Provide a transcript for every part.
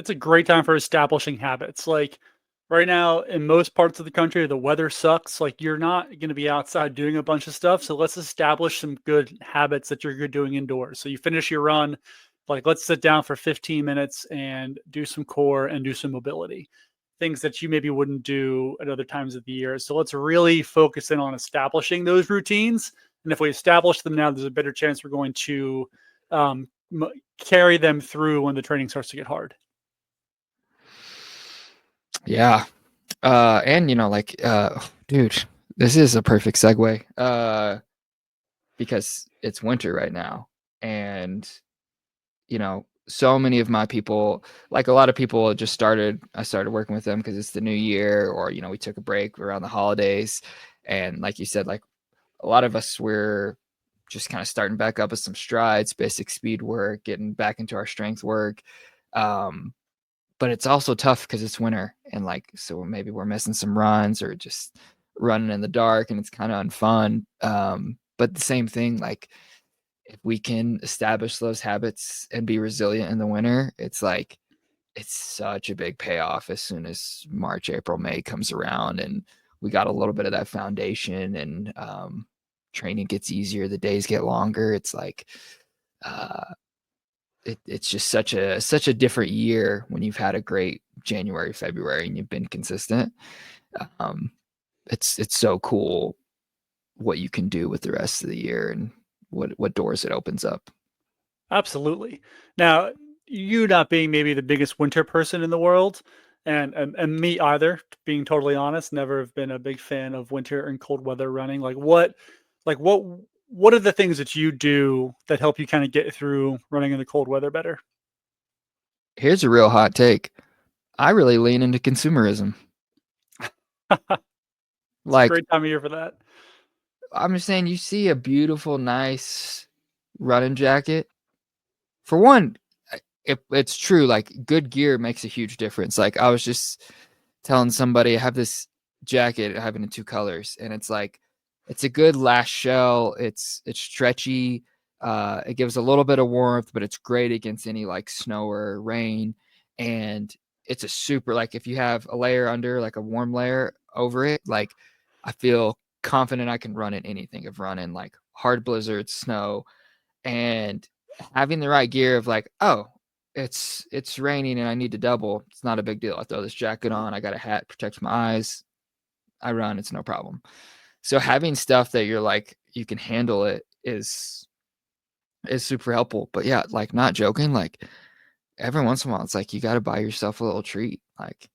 it's a great time for establishing habits. Like right now, in most parts of the country, the weather sucks. Like you're not going to be outside doing a bunch of stuff. So let's establish some good habits that you're good doing indoors. So you finish your run, like let's sit down for 15 minutes and do some core and do some mobility. Things that you maybe wouldn't do at other times of the year. So let's really focus in on establishing those routines. And if we establish them now, there's a better chance we're going to um, carry them through when the training starts to get hard. Yeah. And dude, this is a perfect segue. Because it's winter right now. And, so many of my people, like a lot of people I started working with them because it's the new year, or, we took a break around the holidays. And like you said, like a lot of us were just kind of starting back up with some strides, basic speed work, getting back into our strength work. Um, but it's also tough because it's winter, and like, so maybe we're missing some runs or just running in the dark, and it's kind of unfun. But the same thing, like if we can establish those habits and be resilient in the winter, it's like it's such a big payoff as soon as March, April, May comes around, and we got a little bit of that foundation, and training gets easier, the days get longer. It's like uh, it's just such a different year when you've had a great January, February, and you've been consistent. Um, it's so cool what you can do with the rest of the year, and what doors it opens up. Absolutely. Now, you not being maybe the biggest winter person in the world, and me either, being totally honest, never have been a big fan of winter and cold weather running. Like what are the things that you do that help you kind of get through running in the cold weather better? Here's a real hot take. I really lean into consumerism. It's a Like, great time of year for that. I'm just saying, you see a beautiful, nice running jacket. For one, it's true. Like, good gear makes a huge difference. Like, I was just telling somebody I have this jacket, I have it in two colors, and it's like it's a good last shell. It's stretchy. It gives a little bit of warmth, but it's great against any like snow or rain. And it's a super, like, if you have a layer under, like a warm layer over it, like I feel confident I can run in anything. I've run in like hard blizzards, snow, and having the right gear of like, oh, it's raining and I need to double. It's not a big deal. I throw this jacket on. I got a hat, protects my eyes. I run. It's no problem. So having stuff that you're like you can handle it is super helpful. But yeah, like, not joking. Like, every once in a while, it's like you got to buy yourself a little treat. Like,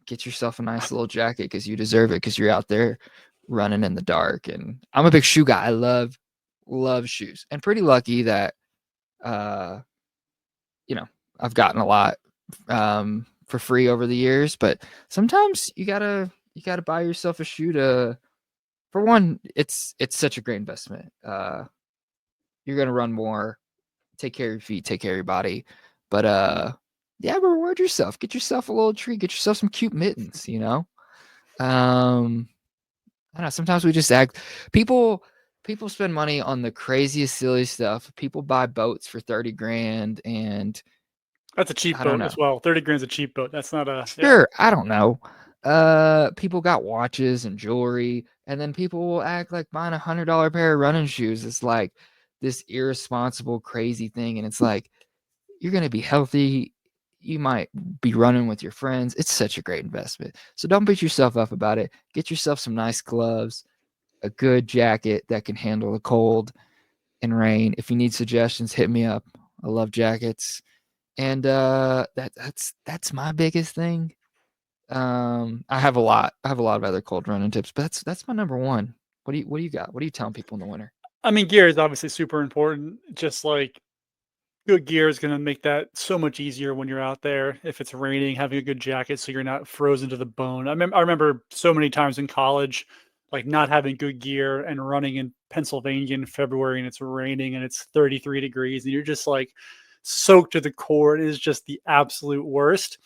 get yourself a nice little jacket because you deserve it, because you're out there running in the dark. And I'm a big shoe guy. I love shoes, and pretty lucky that uh you know, I've gotten a lot for free over the years, but sometimes you gotta buy yourself a shoe to. For one, it's such a great investment. You're gonna run more, take care of your feet, take care of your body, but yeah, reward yourself. Get yourself a little treat. Get yourself some cute mittens. Um, I don't know. Sometimes we just act. People people spend money on the craziest, silly stuff. People buy boats for 30 grand, and That's a cheap I don't boat know. as well. 30 grand's a cheap boat. That's not a yeah. Sure, I don't know. People got watches and jewelry, and then people will act like buying $100 pair of running shoes is like this irresponsible, crazy thing, and it's like you're gonna be healthy. You might be running with your friends. It's such a great investment. So don't beat yourself up about it. Get yourself some nice gloves, a good jacket that can handle the cold and rain. If you need suggestions, hit me up. I love jackets, and that's my biggest thing. I have a lot. I have a lot of other cold running tips, but that's my number one. What do you got? What are you telling people in the winter? I mean, gear is obviously super important. Just like good gear is gonna make that so much easier when you're out there. If it's raining, having a good jacket so you're not frozen to the bone. I remember so many times in college, like not having good gear and running in Pennsylvania in February and it's raining and it's 33 degrees and you're just like soaked to the core. It is just the absolute worst.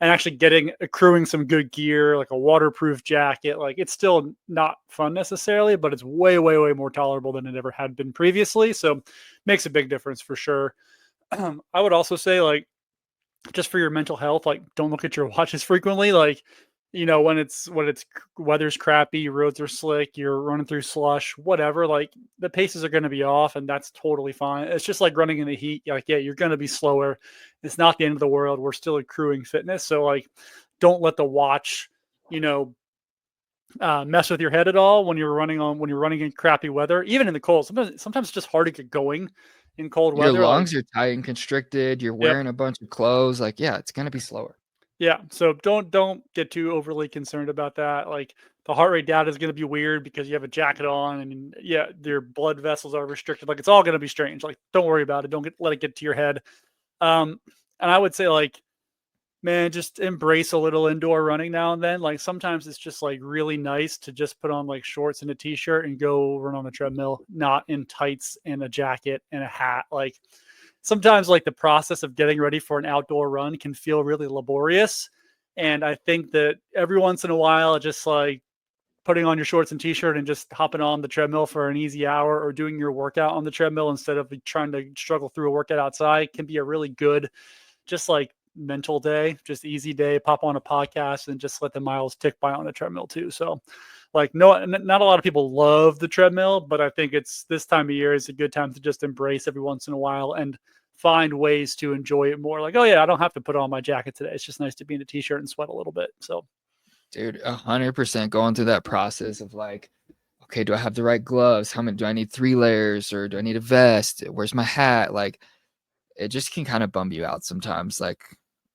And actually getting accruing some good gear, like a waterproof jacket, like it's still not fun necessarily, but it's way, way, way more tolerable than it ever had been previously. So makes a big difference for sure. I would also say like just for your mental health, like don't look at your watch as frequently. Like, when it's weather's crappy, roads are slick, you're running through slush, whatever. Like the paces are going to be off, and that's totally fine. It's just like running in the heat. Like, yeah, you're going to be slower. It's not the end of the world. We're still accruing fitness, so like, don't let the watch, you know, mess with your head at all when you're running in crappy weather, even in the cold. Sometimes it's just hard to get going in cold Your weather. Like, lungs are tight and constricted. You're yep. wearing a bunch of clothes. Like, yeah, it's gonna be slower. Yeah, so don't get too overly concerned about that. Like the heart rate data is going to be weird because you have a jacket on, and yeah, your blood vessels are restricted. Like it's all going to be strange. Like don't worry about it. Don't let it get to your head. Um, and I would say like, man, just embrace a little indoor running now and then. Like sometimes it's just like really nice to just put on like shorts and a t-shirt and go run on the treadmill, not in tights and a jacket and a hat. Like sometimes like the process of getting ready for an outdoor run can feel really laborious. And I think that every once in a while, just like putting on your shorts and t-shirt and just hopping on the treadmill for an easy hour or doing your workout on the treadmill instead of trying to struggle through a workout outside can be a really good, just like mental day, just easy day, pop on a podcast and just let the miles tick by on the treadmill too. So like, no, not a lot of people love the treadmill, but I think it's this time of year is a good time to just embrace every once in a while and find ways to enjoy it more. Like, oh yeah, I don't have to put on my jacket today. It's just nice to be in a t-shirt and sweat a little bit. So Dude, 100% going through that process of like, okay, do I have the right gloves? How many do I need 3 layers or do I need a vest? Where's my hat? Like it just can kind of bum you out sometimes, like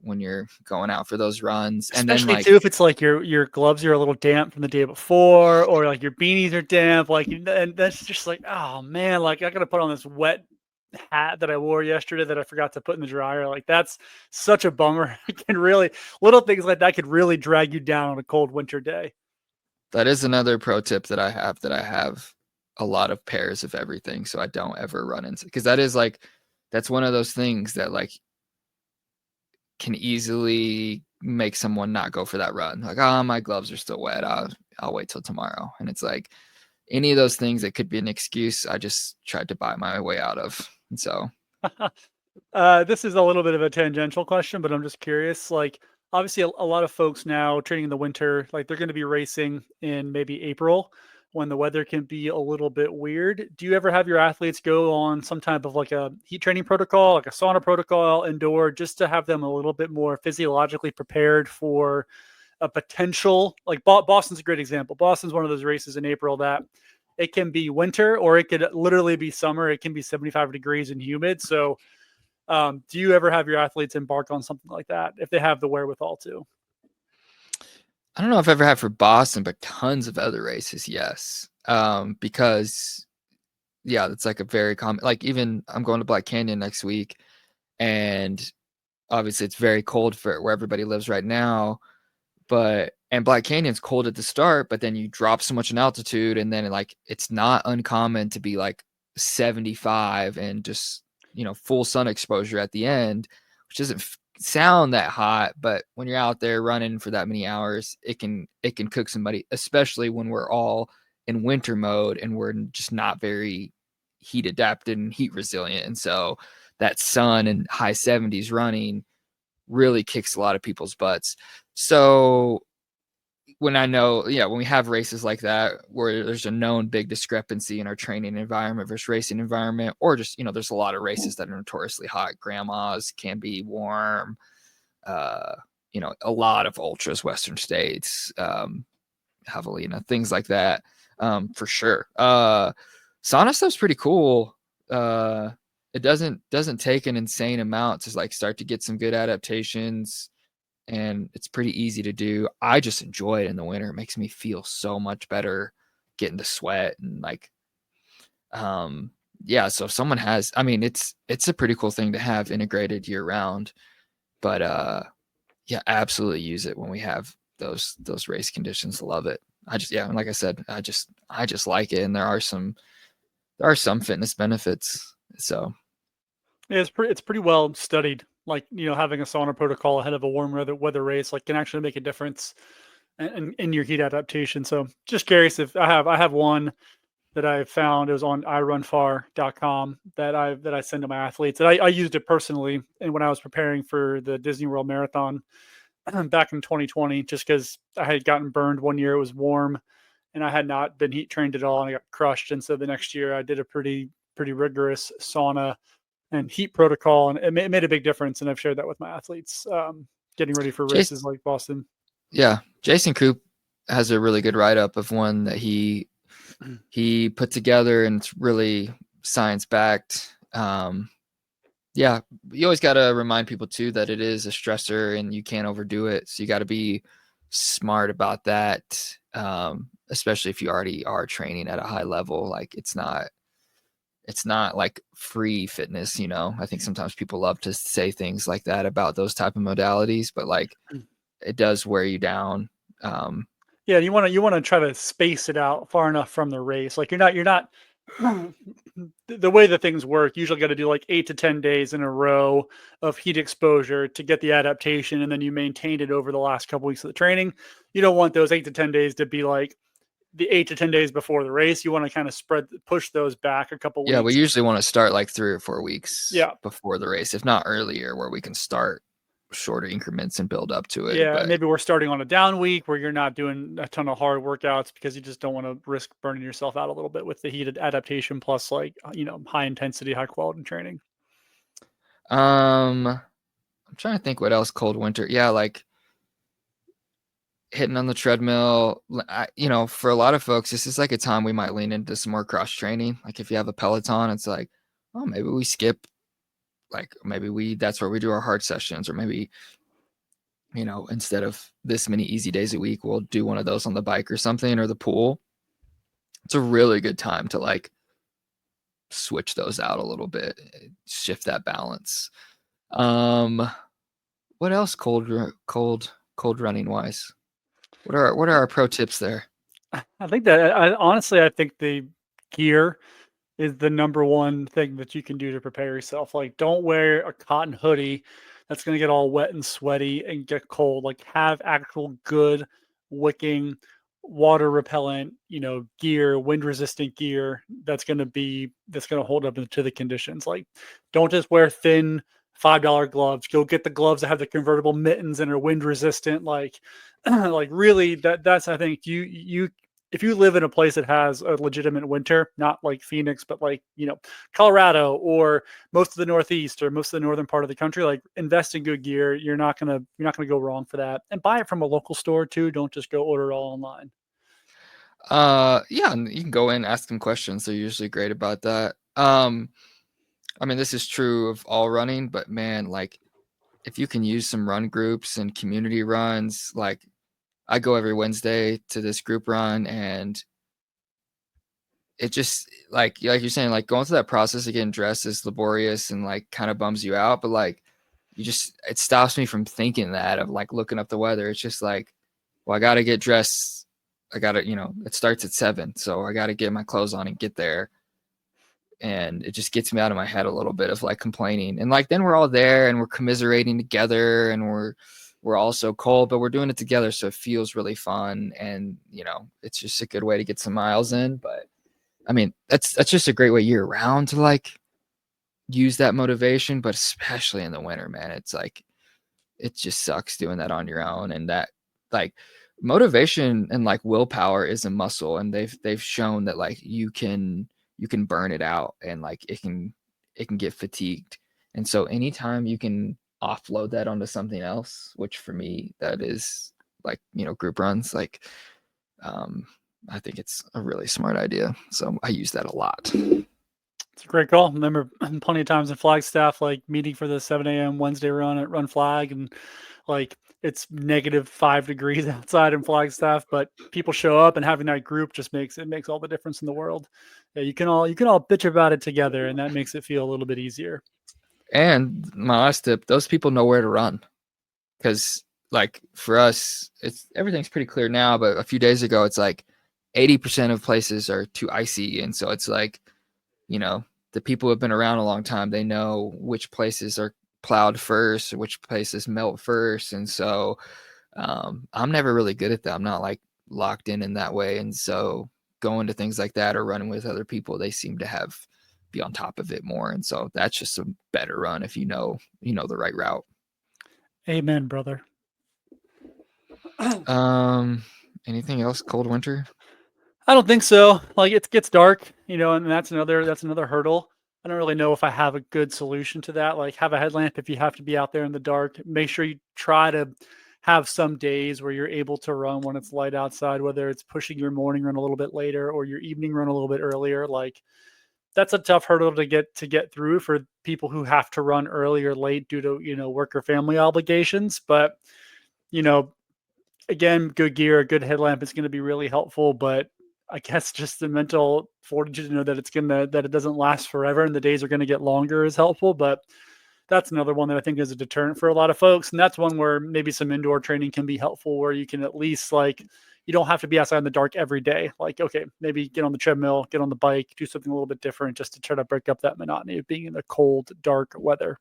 when you're going out for those runs. And then especially like, too if it's like your gloves are a little damp from the day before, or like your beanies are damp, like and that's just like, oh man, like I gotta put on this wet hat that I wore yesterday that I forgot to put in the dryer. Like that's such a bummer. It can really little things like that could really drag you down on a cold winter day. that is another pro tip that I have a lot of pairs of everything. So I don't ever run into, because that is like, that's one of those things that like can easily make someone not go for that run. Like, oh, my gloves are still wet. I'll wait till tomorrow. And it's like any of those things that could be an excuse, I just tried to buy my way out of. And so This is a little bit of a tangential question, but I'm just curious. Like, obviously, a lot of folks now training in the winter, like they're going to be racing in maybe April when the weather can be a little bit weird. Do you ever have your athletes go on some type of like a heat training protocol, like a sauna protocol indoor, just to have them a little bit more physiologically prepared for a potential? Like Boston's a great example. Boston's one of those races in April that it can be winter or it could literally be summer. It can be 75 degrees and humid. So, do you ever have your athletes embark on something like that if they have the wherewithal to? I don't know if I ever have for Boston, but tons of other races, yes. Because yeah, it's like a very common, like even I'm going to Black Canyon next week, and obviously it's very cold for where everybody lives right now. But and Black Canyon's cold at the start, but then you drop so much in altitude, and then like it's not uncommon to be like 75 and just full sun exposure at the end, which doesn't sound that hot, but when you're out there running for that many hours, it can cook somebody, especially when we're all in winter mode and we're just not very heat adapted and heat resilient. And so that sun and high 70s running really kicks a lot of people's butts. So when I know, yeah, when we have races like that where there's a known big discrepancy in our training environment versus racing environment, or just, there's a lot of races that are notoriously hot. Grandma's can be warm. Uh, a lot of ultras, Western States, Javelina, things like that, for sure. Sauna stuff's pretty cool. It doesn't take an insane amount to like start to get some good adaptations, and it's pretty easy to do. I just enjoy it in the winter. It makes me feel so much better getting the sweat and like yeah, so if someone has, I mean, it's a pretty cool thing to have integrated year round. But yeah, absolutely use it when we have those race conditions. Love it. I just, yeah, and like I said, I just like it, and there are some fitness benefits. So Yeah, it's pretty well studied. Like, having a sauna protocol ahead of a warm weather race like can actually make a difference in your heat adaptation. So just curious if I have one that I found. It was on irunfar.com that I send to my athletes. And I used it personally, and when I was preparing for the Disney World Marathon back in 2020, just because I had gotten burned one year. It was warm, and I had not been heat trained at all, and I got crushed. And so the next year, I did a pretty rigorous sauna and heat protocol, and it made a big difference. And I've shared that with my athletes, getting ready for Jason, races like Boston. yeah, Jason Coop has a really good write up of one that he put together, and it's really science backed. Yeah, you always got to remind people too that it is a stressor and you can't overdo it. So you got to be smart about that, especially if you already are training at a high level. Like it's not like free fitness, you know. I think sometimes people love to say things like that about those type of modalities, but like it does wear you down. Um, Yeah, you want to try to space it out far enough from the race. Like you're not the way that things work. You usually got to do like 8 to 10 days in a row of heat exposure to get the adaptation, and then you maintain it over the last couple weeks of the training. You don't want those 8 to 10 days to be like the 8 to 10 days before the race. You want to kind of push those back a couple yeah, we weeks. usually want to start like 3 or 4 weeks Yeah, before the race, if not earlier, where we can start shorter increments and build up to it. yeah. But Maybe we're starting on a down week where you're not doing a ton of hard workouts because you just don't want to risk burning yourself out a little bit with the heated adaptation plus like high intensity, high quality training. I'm trying to think what else cold winter. Yeah, like hitting on the treadmill. For a lot of folks, this is like a time we might lean into some more cross training. Like if you have a Peloton, it's like, oh, maybe we skip. Like maybe that's where we do our hard sessions, or maybe instead of this many easy days a week, we'll do one of those on the bike or something, or the pool. It's a really good time to like switch those out a little bit, shift that balance. What else cold running wise? What are our pro tips there? I think that honestly, I think the gear is the number one thing that you can do to prepare yourself. Like, don't wear a cotton hoodie that's going to get all wet and sweaty and get cold. Like, have actual good wicking, water repellent, gear, wind resistant gear that's going to hold up to the conditions. Like, don't just wear thin $5 gloves. Go get the gloves that have the convertible mittens and are wind resistant. Like, like really, that's I think you if you live in a place that has a legitimate winter, not like Phoenix, but like, Colorado or most of the Northeast or most of the northern part of the country, like invest in good gear. You're not gonna go wrong for that. And buy it from a local store too. Don't just go order it all online. Yeah, and you can go in, ask them questions. They're usually great about that. I mean, this is true of all running, but man, like if you can use some run groups and community runs, like I go every Wednesday to this group run, and it just like you're saying, like going through that process of getting dressed is laborious and like kind of bums you out, but like it stops me from thinking that of like looking up the weather. It's just like, well, I got to get dressed. I got to, it starts at 7. So I got to get my clothes on and get there. And it just gets me out of my head a little bit of like complaining. And like, then we're all there and we're commiserating together, and we're all so cold, but we're doing it together. So it feels really fun. And, it's just a good way to get some miles in. But I mean, that's just a great way year round to like use that motivation, but especially in the winter, man, it's like, it just sucks doing that on your own. And that like motivation and like willpower is a muscle, and they've shown that like you can burn it out, and like it can get fatigued. And so anytime you can offload that onto something else, which for me that is like, group runs, like I think it's a really smart idea. So I use that a lot. It's a great call. Remember plenty of times in Flagstaff, like meeting for the 7 a.m. Wednesday run at Run Flag, and like it's -5 degrees outside in Flagstaff, but people show up, and having that group just makes all the difference in the world. Yeah, you can all bitch about it together, and that makes it feel a little bit easier. And my last tip, those people know where to run. Because like for us, everything's pretty clear now, but a few days ago it's like 80% of places are too icy. And so it's like, the people who have been around a long time, they know which places are plowed first, which places melt first. And so I'm never really good at that. I'm not like locked in that way. And so going to things like that or running with other people, they seem to be on top of it more. And so that's just a better run if you know the right route. Amen, brother. Anything else cold winter? I don't think so. Like it gets dark, and that's another hurdle. I don't really know if I have a good solution to that. Like have a headlamp if you have to be out there in the dark. Make sure you try to have some days where you're able to run when it's light outside, whether it's pushing your morning run a little bit later or your evening run a little bit earlier. Like that's a tough hurdle to get through for people who have to run early or late due to, work or family obligations. But, you know, again, good gear, a good headlamp is going to be really helpful, but I guess just the mental fortitude to know that that it doesn't last forever and the days are going to get longer is helpful. But that's another one that I think is a deterrent for a lot of folks. And that's one where maybe some indoor training can be helpful, where you can at least you don't have to be outside in the dark every day. Like, okay, maybe get on the treadmill, get on the bike, do something a little bit different just to try to break up that monotony of being in the cold, dark weather.